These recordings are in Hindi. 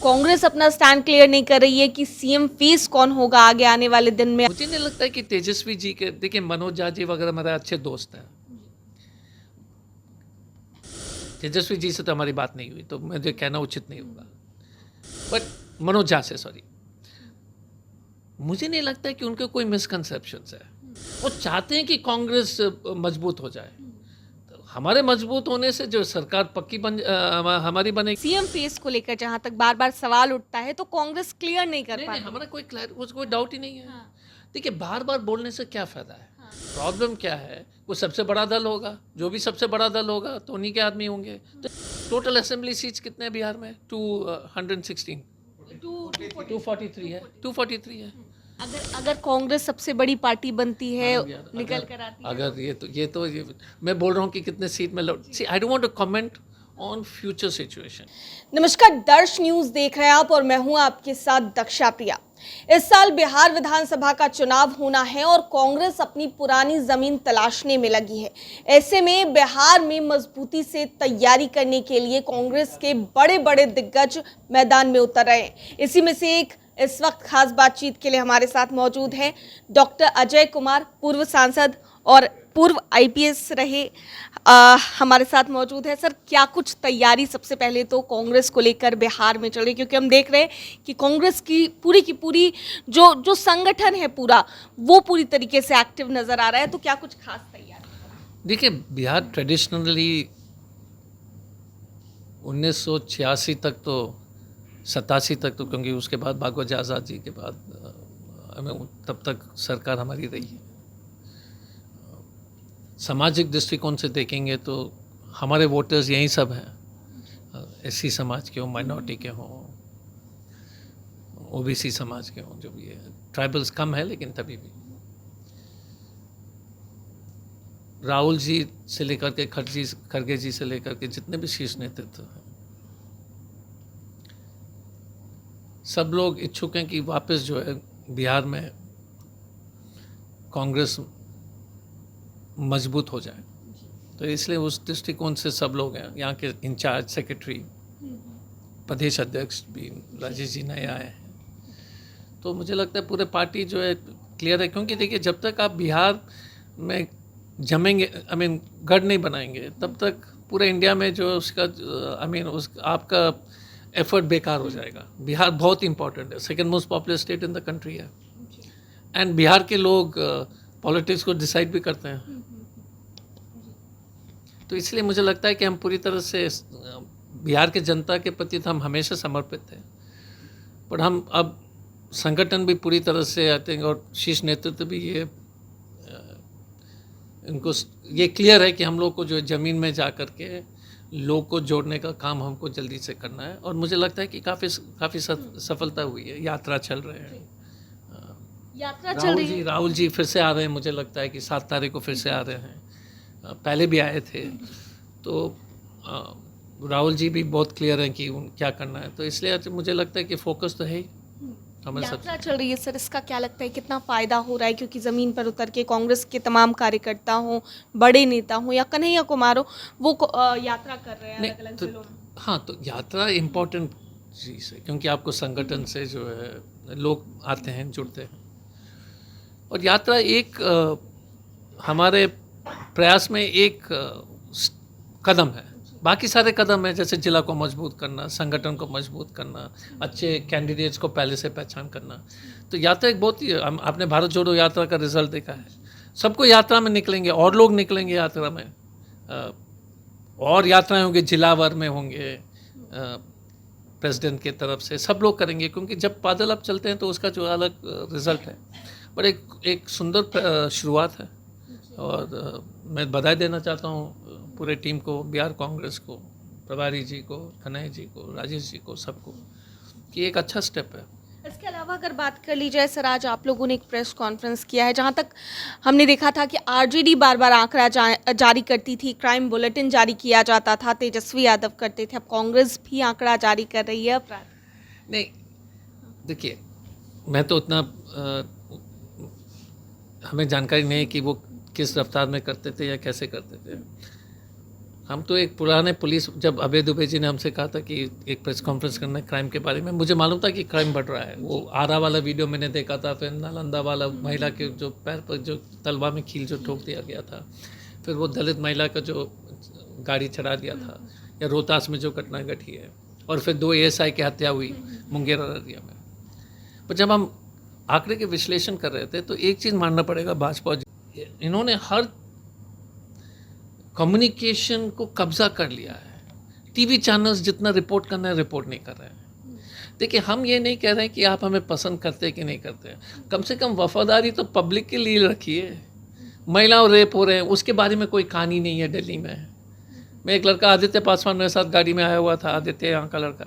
कांग्रेस अपना स्टैंड क्लियर नहीं कर रही है कि सीएम फेस कौन होगा आगे आने वाले दिन में। मुझे नहीं लगता है कि तेजस्वी जी के, देखिए मनोज झा जी वगैरह हमारे अच्छे दोस्त हैं। तेजस्वी जी से तो हमारी बात नहीं हुई, तो मुझे कहना उचित नहीं होगा, बट मनोज झा से, सॉरी, मुझे नहीं लगता है कि उनके कोई मिसकंसेप्शंस है। वो चाहते हैं कि कांग्रेस मजबूत हो जाए। तो हमारे मजबूत होने से जो सरकार पक्की हमारी बनेगी। सीएम फेस को लेकर जहां तक बार बार सवाल उठता है तो कांग्रेस क्लियर नहीं कर पा नहीं, रही। हमारा कोई डाउट ही नहीं है। हाँ। देखिए, बार बार बोलने से क्या फायदा है? प्रॉब्लम क्या है? वो सबसे बड़ा दल होगा, जो भी सबसे बड़ा दल होगा तो उन्हीं के आदमी होंगे। तो टोटल असेंबली सीट्स कितने हैं बिहार में? 216, 243 है, 243 है। अगर कांग्रेस सबसे बड़ी पार्टी बनती है, निकल कर आती है, अगर ये मैं बोल रहा हूँ कि कितने सीट में सी, I don't want to comment on future situation. नमस्कार, दर्श न्यूज देख रहे हैं आप और मैं हूं आपके साथ दक्षा प्रिया। इस साल बिहार विधानसभा का चुनाव होना है और कांग्रेस अपनी पुरानी जमीन तलाशने में लगी है। ऐसे में बिहार में मजबूती से तैयारी करने के लिए कांग्रेस के बड़े बड़े दिग्गज मैदान में उतर रहे हैं। इसी में से एक इस वक्त खास बातचीत के लिए हमारे साथ मौजूद हैं डॉक्टर अजय कुमार, पूर्व सांसद और पूर्व आईपीएस रहे, हमारे साथ मौजूद है। सर, क्या कुछ तैयारी सबसे पहले तो कांग्रेस को लेकर बिहार में चल रही है, क्योंकि हम देख रहे हैं कि कांग्रेस की पूरी जो संगठन है पूरा, वो पूरी तरीके से एक्टिव नजर आ रहा है, तो क्या कुछ खास तैयारी? देखिए, बिहार ट्रेडिशनली 1986 तक तो 87 तक तो, क्योंकि उसके बाद बागवज आज़ाद जी के बाद हमें तब तक सरकार हमारी रही है। सामाजिक दृष्टिकोण से देखेंगे तो हमारे वोटर्स यही सब हैं, एससी समाज के हों, माइनॉरिटी के हों, ओबीसी समाज के हों, जो भी है। ट्राइबल्स कम है लेकिन तभी भी राहुल जी से लेकर के खड़गे जी से लेकर के जितने भी शीर्ष नेतृत्व हैं, सब लोग इच्छुक हैं कि वापस जो है बिहार में कांग्रेस मजबूत हो जाए। तो इसलिए उस दृष्टिकोण से सब लोग हैं। यहाँ के इंचार्ज सेक्रेटरी, प्रदेश अध्यक्ष भी राजेश जी नए आए हैं। तो मुझे लगता है पूरे पार्टी जो है क्लियर है, क्योंकि देखिए, जब तक आप बिहार में जमेंगे, गढ़ नहीं बनाएंगे, तब तक पूरे इंडिया में जो उसका आपका एफर्ट बेकार हो जाएगा। बिहार बहुत इंपॉर्टेंट है, second most popular state in the country है, एंड बिहार के लोग पॉलिटिक्स को डिसाइड भी करते हैं। तो इसलिए मुझे लगता है कि हम पूरी तरह से बिहार के जनता के प्रति तो हम हमेशा समर्पित थे, पर हम अब संगठन भी पूरी तरह से आई थिंक, और शीर्ष नेतृत्व भी इनको ये क्लियर है कि हम लोग को जो ज़मीन में जा कर के लोग को जोड़ने का काम हमको जल्दी से करना है। और मुझे लगता है कि काफ़ी सफलता हुई है। यात्रा चल रहे हैं, यात्रा चल रही है। राहुल जी फिर से आ रहे हैं, मुझे लगता है कि 7 तारीख को फिर से आ रहे हैं। पहले भी आए थे, तो राहुल जी भी बहुत क्लियर हैं कि क्या करना है। तो इसलिए मुझे लगता है कि फोकस तो है ही हमें। यात्रा चल रही है सर, इसका क्या लगता है कितना फायदा हो रहा है? क्योंकि जमीन पर उतर के कांग्रेस के तमाम कार्यकर्ता हों, बड़े नेता हों या कन्हैया कुमार हो, वो यात्रा कर रहे हैं अलग अलग जिलों में। हाँ, तो यात्रा इम्पोर्टेंट चीज़ है, क्योंकि आपको संगठन से जो है लोग आते हैं, जुड़ते हैं। और यात्रा एक हमारे प्रयास में एक कदम है। बाकी सारे कदम हैं, जैसे जिला को मजबूत करना, संगठन को मजबूत करना, अच्छे कैंडिडेट्स को पहले से पहचान करना। तो यात्रा एक बहुत ही, आपने भारत जोड़ो यात्रा का रिजल्ट देखा है। सबको यात्रा में निकलेंगे, और लोग निकलेंगे यात्रा में, और यात्राएं होंगी, जिलावर में होंगे, प्रेसिडेंट की तरफ से सब लोग करेंगे, क्योंकि जब पैदल आप चलते हैं तो उसका जो अलग रिजल्ट है। पर एक सुंदर शुरुआत है, और मैं बधाई देना चाहता हूँ पूरे टीम को, बिहार कांग्रेस को, प्रभारी जी को, कन्हैया जी को, राजेश जी को, सबको, कि एक अच्छा स्टेप है। इसके अलावा अगर बात कर ली जाए सर, आज आप लोगों ने एक प्रेस कॉन्फ्रेंस किया है, जहां तक हमने देखा था कि आरजेडी बार बार आंकड़ा जारी करती थी, क्राइम बुलेटिन जारी किया जाता था, तेजस्वी यादव करते थे, अब कांग्रेस भी आंकड़ा जारी कर रही है अपराध। नहीं, देखिए, मैं तो उतना हमें जानकारी नहीं है कि वो किस रफ्तार में करते थे या कैसे करते थे। हम तो एक पुराने पुलिस, जब अभय दुबे जी ने हमसे कहा था कि एक प्रेस कॉन्फ्रेंस करना है क्राइम के बारे में, मुझे मालूम था कि क्राइम बढ़ रहा है। वो आरा वाला वीडियो मैंने देखा था, फिर नालंदा वाला महिला के जो पैर पर जो तलवा में कील जो ठोक दिया गया था, फिर वो दलित महिला का जो गाड़ी चढ़ा दिया था, या रोहतास में जो घटना घटी है, और फिर 2 ASI की हत्या हुई मुंगेर अररिया में। पर जब हम आंकड़े के विश्लेषण कर रहे थे तो एक चीज़ मानना पड़ेगा, भाजपा इन्होंने हर कम्युनिकेशन को कब्जा कर लिया है। टीवी चैनल्स जितना रिपोर्ट करना है रिपोर्ट नहीं कर रहे हैं। देखिए, हम ये नहीं कह रहे हैं कि आप हमें पसंद करते हैं कि नहीं करते हैं, कम से कम वफादारी तो पब्लिक के लिए रखिए। महिलाओं रेप हो रहे हैं, उसके बारे में कोई कहानी नहीं है दिल्ली में। मैं एक लड़का आदित्य पासवान मेरे साथ गाड़ी में आया हुआ था, आदित्य यहाँ का लड़का,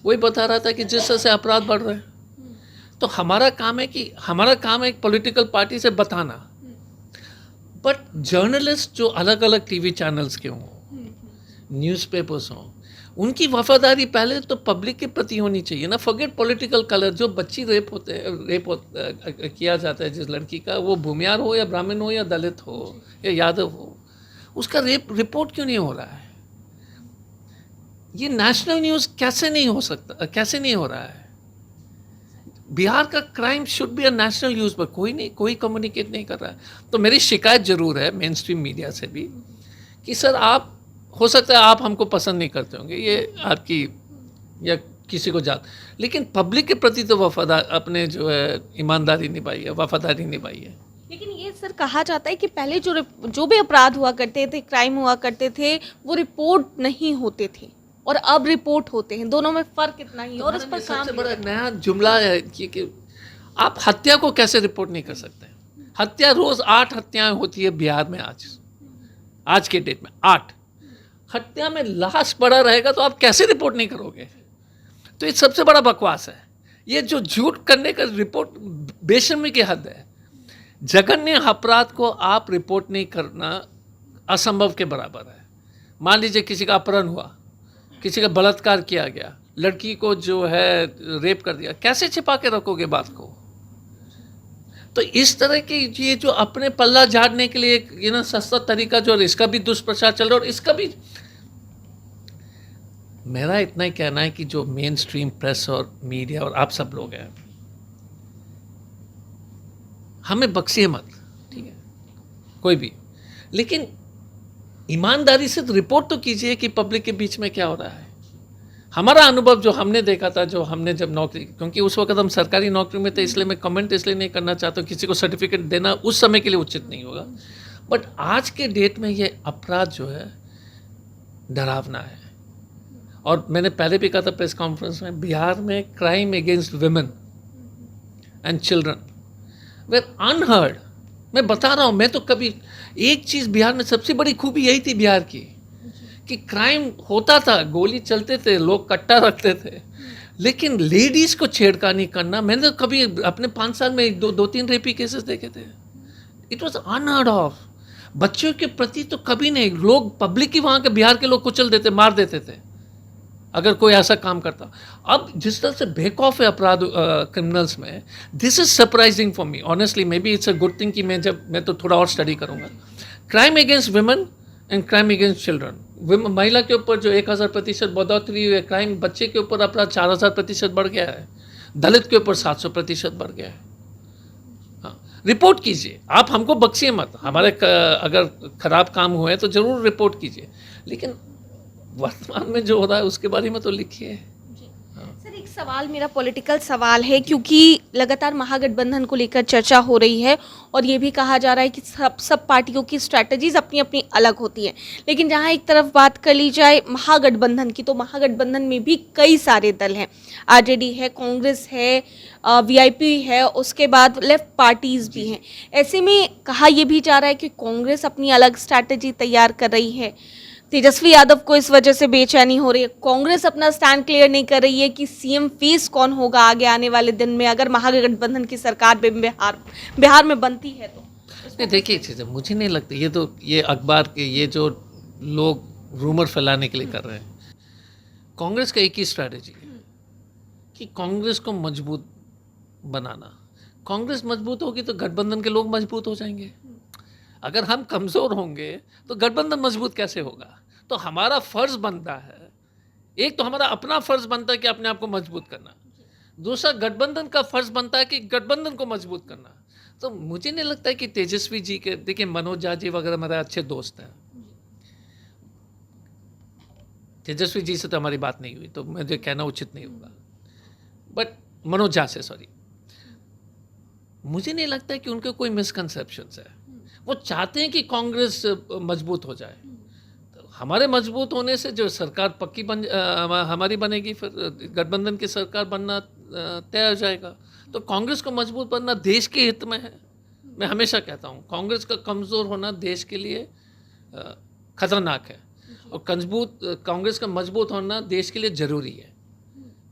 वही बता रहा था कि जिस तरह से अपराध बढ़ रहे हैं, तो हमारा काम है एक पॉलिटिकल पार्टी से बताना। बट जर्नलिस्ट जो अलग अलग टीवी चैनल्स के हों, न्यूज़पेपर्स हों, उनकी वफादारी पहले तो पब्लिक के प्रति होनी चाहिए ना। Forget political colour. जो बच्ची रेप किया जाता है जिस लड़की का, वो भूमियार हो या ब्राह्मण हो या दलित हो या यादव हो, उसका रेप रिपोर्ट क्यों नहीं हो रहा है? ये नेशनल न्यूज़ कैसे नहीं हो सकता, कैसे नहीं हो रहा है? बिहार का crime should be a national news, पर कोई नहीं, कोई कम्युनिकेट नहीं कर रहा है। तो मेरी शिकायत जरूर है मेन स्ट्रीम मीडिया से भी कि सर, आप हो सकता है आप हमको पसंद नहीं करते होंगे, ये आपकी या किसी को जात, लेकिन पब्लिक के प्रति तो वफादार, अपने जो है ईमानदारी निभाइए, वफादारी निभाइए। लेकिन ये सर कहा जाता है कि पहले जो भी अपराध हुआ करते थे, क्राइम हुआ करते थे, वो रिपोर्ट नहीं होते थे और अब रिपोर्ट होते हैं। दोनों में फर्क इतना ही, और उस पर काम सबसे बड़ा नया जुमला है कि आप हत्या को कैसे रिपोर्ट नहीं कर सकते? हत्या, रोज 8 हत्याएं होती है बिहार में आज के डेट में 8 हत्या में लाश पड़ा रहेगा तो आप कैसे रिपोर्ट नहीं करोगे? तो ये सबसे बड़ा बकवास है। ये जो झूठ करने का रिपोर्ट बेशर्मी की हद है। जघन्य अपराध को आप रिपोर्ट नहीं करना असंभव के बराबर है। मान लीजिए किसी का अपहरण हुआ, किसी का बलात्कार किया गया, लड़की को जो है रेप कर दिया, कैसे छिपा के रखोगे बात को? तो इस तरह की ये जो अपने पल्ला झाड़ने के लिए एक सस्ता तरीका, जो इसका भी दुष्प्रचार चल रहा है और इसका भी, मेरा इतना ही कहना है कि जो मेन स्ट्रीम प्रेस और मीडिया और आप सब लोग हैं, हमें बख्शिए मत, ठीक है, कोई भी, लेकिन ईमानदारी से तो रिपोर्ट तो कीजिए कि पब्लिक के बीच में क्या हो रहा है। हमारा अनुभव जो हमने देखा था, जो हमने जब नौकरी, क्योंकि उस वक्त हम सरकारी नौकरी में थे, इसलिए मैं कमेंट इसलिए नहीं करना चाहता हूँ, किसी को सर्टिफिकेट देना उस समय के लिए उचित नहीं होगा, बट आज के डेट में ये अपराध जो है डरावना है। और मैंने पहले भी कहा था प्रेस कॉन्फ्रेंस में, बिहार में crime against women and children were unheard. मैं बता रहा हूँ, मैं तो कभी, एक चीज़ बिहार में सबसे बड़ी खूबी यही थी बिहार की, कि क्राइम होता था, गोली चलते थे, लोग कट्टा रखते थे, लेकिन लेडीज़ को छेड़खानी करना, मैंने तो कभी अपने 5 साल में दो 3 रेपी केसेस देखे थे। It was unheard of. बच्चों के प्रति तो कभी नहीं। लोग पब्लिक ही वहाँ के बिहार के लोग कुचल देते, मार देते थे अगर कोई ऐसा काम करता। अब जिस तरह से बेक ऑफ है अपराध क्रिमिनल्स में, this is surprising for me honestly. May be it's a good thing कि मैं तो थोड़ा और स्टडी करूँगा। Crime against women and crime against children, महिला के ऊपर जो 1000% बढ़ोतरी हुई है, क्राइम बच्चे के ऊपर अपराध 4000% बढ़ गया है, दलित के ऊपर 700% बढ़ गया है। हाँ, रिपोर्ट कीजिए, आप हमको बख्शिए मत। हमारे अगर खराब काम हुए तो जरूर रिपोर्ट कीजिए, लेकिन वर्तमान में जो हो रहा है उसके बारे में तो लिखिए। सर, एक सवाल, मेरा पॉलिटिकल सवाल है, क्योंकि लगातार महागठबंधन को लेकर चर्चा हो रही है और ये भी कहा जा रहा है कि सब पार्टियों की स्ट्रैटेजीज अपनी अपनी अलग होती हैं, लेकिन जहां एक तरफ बात कर ली जाए महागठबंधन की, तो महागठबंधन में भी कई सारे दल हैं। आरजेडी है, कांग्रेस है, वीआईपी है, उसके बाद लेफ्ट पार्टीज भी हैं। ऐसे में कहा यह भी जा रहा है कि कांग्रेस अपनी अलग स्ट्रैटेजी तैयार कर रही है, तेजस्वी यादव को इस वजह से बेचैनी हो रही है, कांग्रेस अपना स्टैंड क्लियर नहीं कर रही है कि सीएम फेस कौन होगा आगे आने वाले दिन में, अगर महागठबंधन की सरकार बिहार में बनती है तो। नहीं, देखिए चीज़, मुझे नहीं लगती ये अखबार के ये जो लोग रूमर फैलाने के लिए कर रहे हैं। कांग्रेस का एक ही स्ट्रैटेजी है कि कांग्रेस को मजबूत बनाना। कांग्रेस मजबूत होगी तो गठबंधन के लोग मजबूत हो जाएंगे। अगर हम कमज़ोर होंगे तो गठबंधन मजबूत कैसे होगा? तो हमारा फर्ज बनता है, एक तो हमारा अपना फर्ज बनता है कि अपने आप को मजबूत करना, दूसरा गठबंधन का फर्ज बनता है कि गठबंधन को मजबूत करना। तो मुझे नहीं लगता है कि तेजस्वी जी के, देखिए मनोज झा जी वगैरह मेरे अच्छे दोस्त हैं, तेजस्वी जी से तो हमारी बात नहीं हुई तो मुझे कहना उचित नहीं होगा, बट मनोज झा से, सॉरी, मुझे नहीं लगता है कि उनके कोई मिसकंसेप्शंस है। वो चाहते हैं कि कांग्रेस मजबूत हो जाए, तो हमारे मजबूत होने से जो सरकार पक्की हमारी बनेगी, फिर गठबंधन की सरकार बनना तय हो जाएगा। तो कांग्रेस को मजबूत बनना देश के हित में है। मैं हमेशा कहता हूँ कांग्रेस का कमज़ोर होना देश के लिए खतरनाक है, और कांग्रेस का मजबूत होना देश के लिए ज़रूरी है।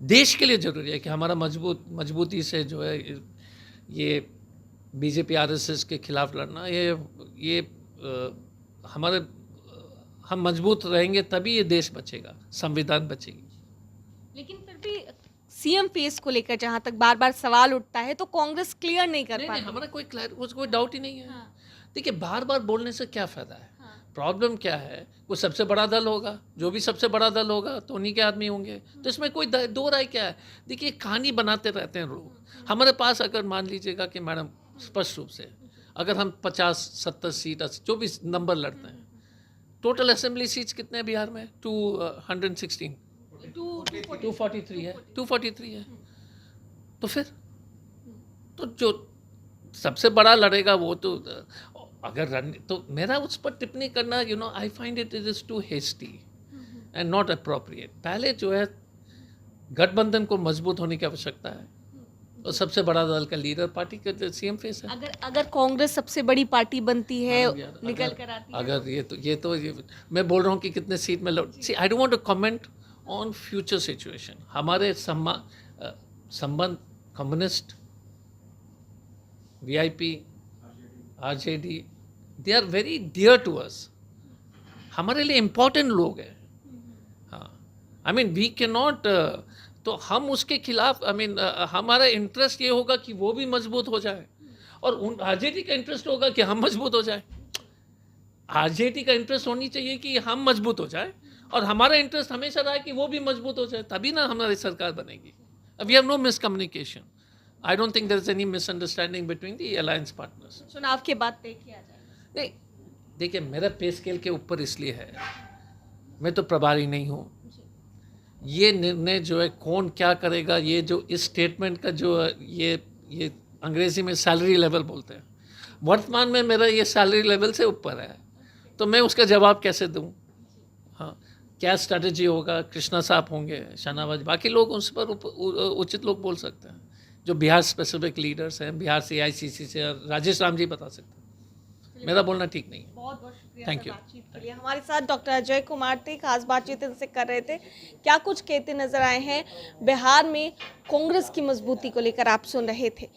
देश के लिए ज़रूरी है कि हमारा मजबूती से जो है ये बीजेपी आरएसएस के खिलाफ लड़ना, ये हम मजबूत रहेंगे तभी ये देश बचेगा, संविधान बचेगी। लेकिन फिर भी सीएम फेस को लेकर जहां तक बार बार सवाल उठता है तो कांग्रेस क्लियर नहीं कर पाती। हमारा कोई डाउट ही नहीं है। हाँ। देखिए बार बार बोलने से क्या फ़ायदा है? प्रॉब्लम क्या है? कोई सबसे बड़ा दल होगा, जो भी सबसे बड़ा दल होगा तो उन्हीं के आदमी होंगे, तो इसमें कोई दो राय क्या है? देखिए कहानी बनाते रहते हैं लोग। हमारे पास अगर मान लीजिएगा कि मैडम स्पष्ट रूप से अगर हम 50-70 सीट जो भी नंबर लड़ते हैं, टोटल असेंबली सीट्स कितने हैं बिहार में? 216, 243 है। तो फिर तो जो सबसे बड़ा लड़ेगा वो तो अगर तो मेरा उस पर टिप्पणी करना, I find it is too hasty and not appropriate. पहले जो है गठबंधन को मजबूत होने की आवश्यकता है, और सबसे बड़ा दल का लीडर पार्टी का सीएम फेस है। अगर कांग्रेस सबसे बड़ी पार्टी बनती है, निकल कर आती है, अगर ये मैं बोल रहा हूँ कि कितने सीट में I don't want to comment on future situation. हमारे संबंध communist, VIP, RJD, they are very dear to us. हमारे लिए इम्पोर्टेंट लोग हैं। हाँ, I mean we can not, तो हम उसके खिलाफ, हमारा इंटरेस्ट ये होगा कि वो भी मजबूत हो जाए, और आरजेडी का इंटरेस्ट होगा कि हम मजबूत हो जाए। आरजेडी का इंटरेस्ट होनी चाहिए कि हम मजबूत हो जाए, और हमारा इंटरेस्ट हमेशा रहा है कि वो भी मजबूत हो जाए, तभी ना हमारी सरकार बनेगी। We have no miscommunication. I don't think there is any misunderstanding between the alliance partners. चुनाव के बाद तय किया जाएगा। नहीं, देखिए मेरा पे स्केल के ऊपर इसलिए है, मैं तो प्रभारी नहीं हूँ। ये निर्णय जो है कौन क्या करेगा, ये जो इस स्टेटमेंट का जो ये अंग्रेजी में सैलरी लेवल बोलते हैं, वर्तमान में मेरा ये सैलरी लेवल से ऊपर है, तो मैं उसका जवाब कैसे दूँ? हाँ, क्या स्ट्रैटेजी होगा, कृष्णा साहब होंगे, शाहनवाज, बाकी लोग उस पर उचित लोग बोल सकते हैं, जो बिहार स्पेसिफिक लीडर्स हैं, बिहार से AICC से राजेश राम जी बता सकते हैं। मेरा बोलना ठीक नहीं है। बहुत बहुत शुक्रिया थैंक यू। बातचीत के लिए। हमारे साथ डॉक्टर अजय कुमार थे, खास बातचीत इनसे कर रहे थे। क्या कुछ कहते नजर आए हैं बिहार में कांग्रेस की मजबूती को लेकर, आप सुन रहे थे।